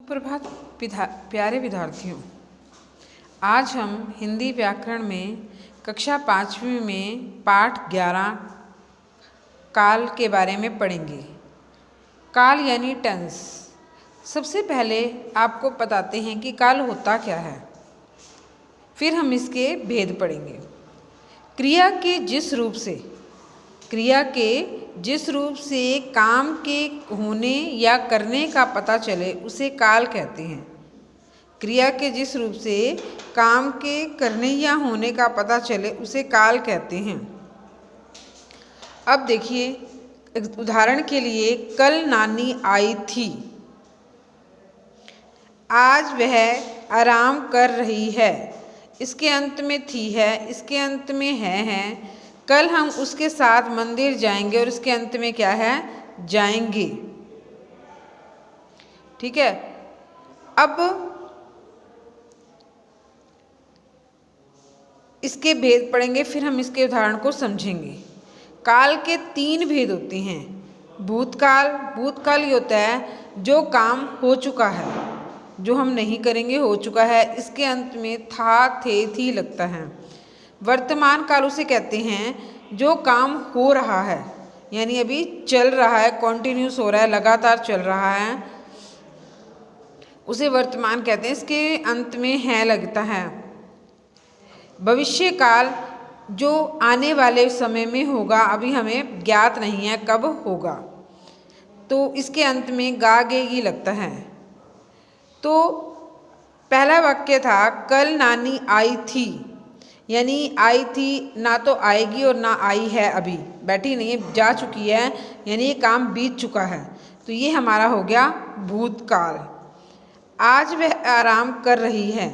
सुप्रभात प्यारे विद्यार्थियों, आज हम हिंदी व्याकरण में कक्षा 5वीं में पाठ 11 काल के बारे में पढ़ेंगे। काल यानी टेंस। सबसे पहले आपको बताते हैं कि काल होता क्या है, फिर हम इसके भेद पढ़ेंगे। क्रिया के जिस रूप से काम के होने या करने का पता चले उसे काल कहते हैं। क्रिया के जिस रूप से काम के करने या होने का पता चले उसे काल कहते हैं। अब देखिए, उदाहरण के लिए, कल नानी आई थी, आज वह आराम कर रही है। इसके अंत में थी है, इसके अंत में है। कल हम उसके साथ मंदिर जाएंगे और इसके अंत में क्या है, जाएंगे। ठीक है। अब इसके भेद पढ़ेंगे, फिर हम इसके उदाहरण को समझेंगे। काल के 3 भेद होते हैं। भूतकाल ये होता है जो काम हो चुका है, जो हम नहीं करेंगे, हो चुका है। इसके अंत में था, थे, थी लगता है। वर्तमान काल उसे कहते हैं जो काम हो रहा है, यानी अभी चल रहा है, कॉन्टिन्यूस हो रहा है, लगातार चल रहा है, उसे वर्तमान कहते हैं। इसके अंत में है लगता है। भविष्य काल जो आने वाले समय में होगा, अभी हमें ज्ञात नहीं है कब होगा, तो इसके अंत में गा गेगी लगता है। तो पहला वाक्य था कल नानी आई थी, यानी आई थी, ना तो आएगी और ना आई है, अभी बैठी नहीं है, जा चुकी है, यानी ये काम बीत चुका है। तो ये हमारा हो गया भूतकाल। आज वह आराम कर रही है,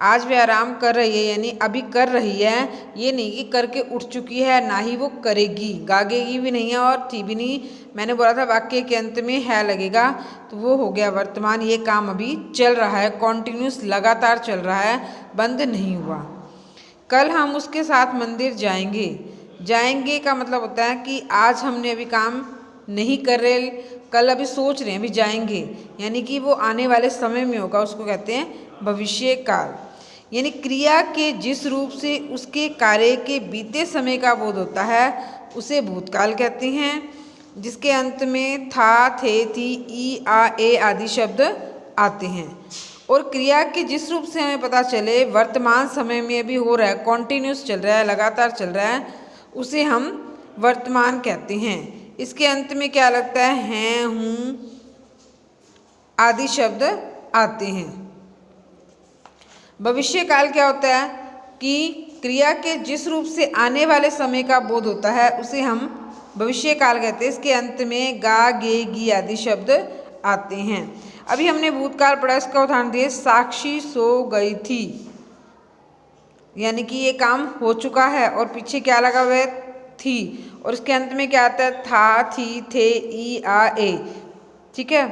आज वह आराम कर रही है यानी अभी कर रही है, ये नहीं कि करके उठ चुकी है, ना ही वो करेगी, गागेगी भी नहीं है और थी भी नहीं। मैंने बोला था वाक्य के अंत में है लगेगा, तो वो हो गया वर्तमान। ये काम अभी चल रहा है, कॉन्टिन्यूस लगातार चल रहा है, बंद नहीं हुआ। कल हम उसके साथ मंदिर जाएंगे। जाएंगे का मतलब होता है कि आज हमने अभी काम नहीं कर रहे, कल अभी सोच रहे हैं, अभी जाएंगे, यानी कि वो आने वाले समय में होगा, उसको कहते हैं भविष्य काल। यानी क्रिया के जिस रूप से उसके कार्य के बीते समय का बोध होता है उसे भूतकाल कहते हैं, जिसके अंत में था, थे, थी, ई, आ, ए आदि शब्द आते हैं। और क्रिया के जिस रूप से हमें पता चले वर्तमान समय में अभी हो रहा है, कॉन्टिन्यूस चल रहा है, लगातार चल रहा है, उसे हम वर्तमान कहते हैं। इसके अंत में क्या लगता है, हूँ आदि शब्द आते हैं। भविष्य काल क्या होता है कि क्रिया के जिस रूप से आने वाले समय का बोध होता है उसे हम भविष्य काल कहते हैं। इसके अंत में गा, गे, गी आदि शब्द आते हैं। अभी हमने भूतकाल पढ़ा, इसका उदाहरण दिए, साक्षी सो गई थी, यानी कि ये काम हो चुका है और पीछे क्या लगा हुआ है, थी, और इसके अंत में क्या आता है, था, थी, थे, ई, आ, ए। ठीक है।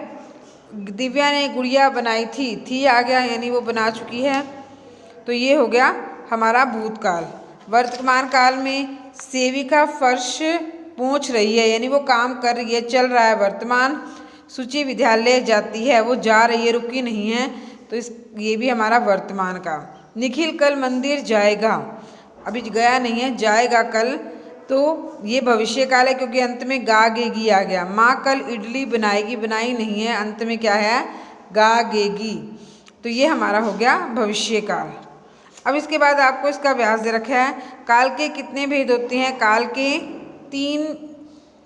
दिव्या ने गुड़िया बनाई थी आ गया, यानी वो बना चुकी है। तो ये हो गया हमारा भूतकाल। वर्तमान काल में सेविका फर्श पोंछ रही है, यानी वो काम कर रही है, चल रहा है, वर्तमान। सूची विद्यालय जाती है, वो जा रही है, रुकी नहीं है, तो ये भी हमारा वर्तमान का। निखिल कल मंदिर जाएगा, अभी गया नहीं है, जाएगा कल, तो ये भविष्य काल है क्योंकि अंत में गा गेगी आ गया। माँ कल इडली बनाएगी, बनाई नहीं है, अंत में क्या है, गा गेगी, तो ये हमारा हो गया भविष्य काल। अब इसके बाद आपको इसका अभ्यास दे रखा है। काल के कितने भेद होते हैं, काल के 3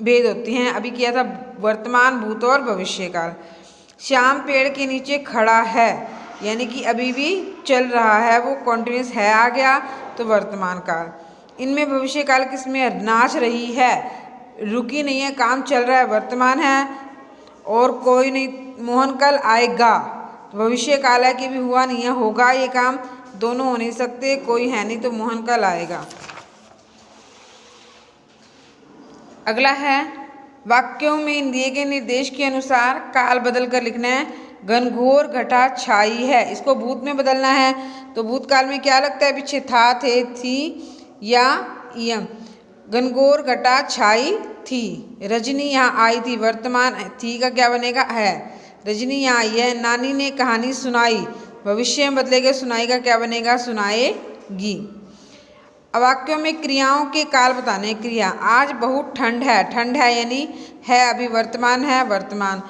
भेद होते हैं। अभी किया था वर्तमान, भूत और भविष्य काल। श्याम पेड़ के नीचे खड़ा है, यानी कि अभी भी चल रहा है, वो कॉन्टिन्यूस है आ गया, तो वर्तमान काल। इनमें भविष्य काल किसमें, नाच रही है, रुकी नहीं है, काम चल रहा है, वर्तमान है। और कोई नहीं, मोहन कल आएगा, तो भविष्य काल है कि भी हुआ नहीं है, होगा ये काम, दोनों हो नहीं सकते, कोई है नहीं, तो मोहन कल आएगा। अगला है, वाक्यों में दिए गए निर्देश के अनुसार काल बदल कर लिखना है। घनघोर घटा छाई है, इसको भूत में बदलना है, तो भूतकाल में क्या लगता है, पीछे था, थे, थी या यम। घनघोर घटा छाई थी, रजनी यहाँ आई थी, वर्तमान थी का क्या बनेगा, है। रजनी यहाँ आई है। नानी ने कहानी सुनाई, भविष्य में बदलेगा, सुनाई का क्या बनेगा, सुनाएगी। अब वाक्यों में क्रियाओं के काल बताने। क्रिया, आज बहुत ठंड है, ठंड है यानी है अभी वर्तमान है, वर्तमान।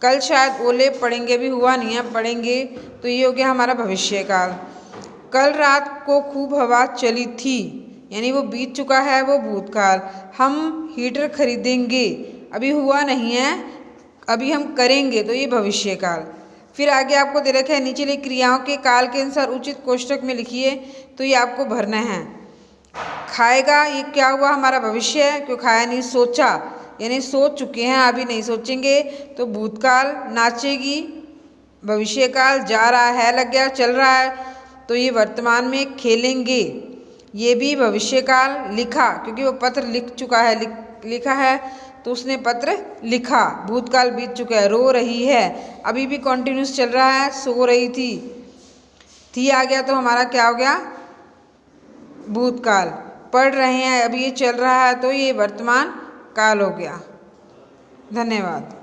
कल शायद ओले पड़ेंगे, भी हुआ नहीं है, पड़ेंगे, तो ये हो गया हमारा भविष्य काल। कल रात को खूब हवा चली थी, यानी वो बीत चुका है, वो भूतकाल। हम हीटर खरीदेंगे, अभी हुआ नहीं है, अभी हम करेंगे, तो ये भविष्य काल। फिर आगे आपको दे रखा है नीचे लिए क्रियाओं के काल के अनुसार उचित कोष्ठक में लिखिए, तो ये आपको भरना है। खाएगा, ये क्या हुआ, हमारा भविष्य है, क्यों खाया नहीं, सोचा, यानी सोच चुके हैं, अभी नहीं सोचेंगे, तो भूतकाल। नाचेगी, भविष्य काल। जा रहा है, लग गया, चल रहा है, तो ये वर्तमान में। खेलेंगे, ये भी भविष्य काल। लिखा, क्योंकि वो पत्र लिख चुका है, लिखा है, तो उसने पत्र लिखा, भूतकाल बीत चुका है। रो रही है, अभी भी कॉन्टिन्यूस चल रहा है, सो रही थी आ गया, तो हमारा क्या हो गया, भूतकाल। पढ़ रहे हैं, अभी ये चल रहा है, तो ये वर्तमान काल हो गया। धन्यवाद।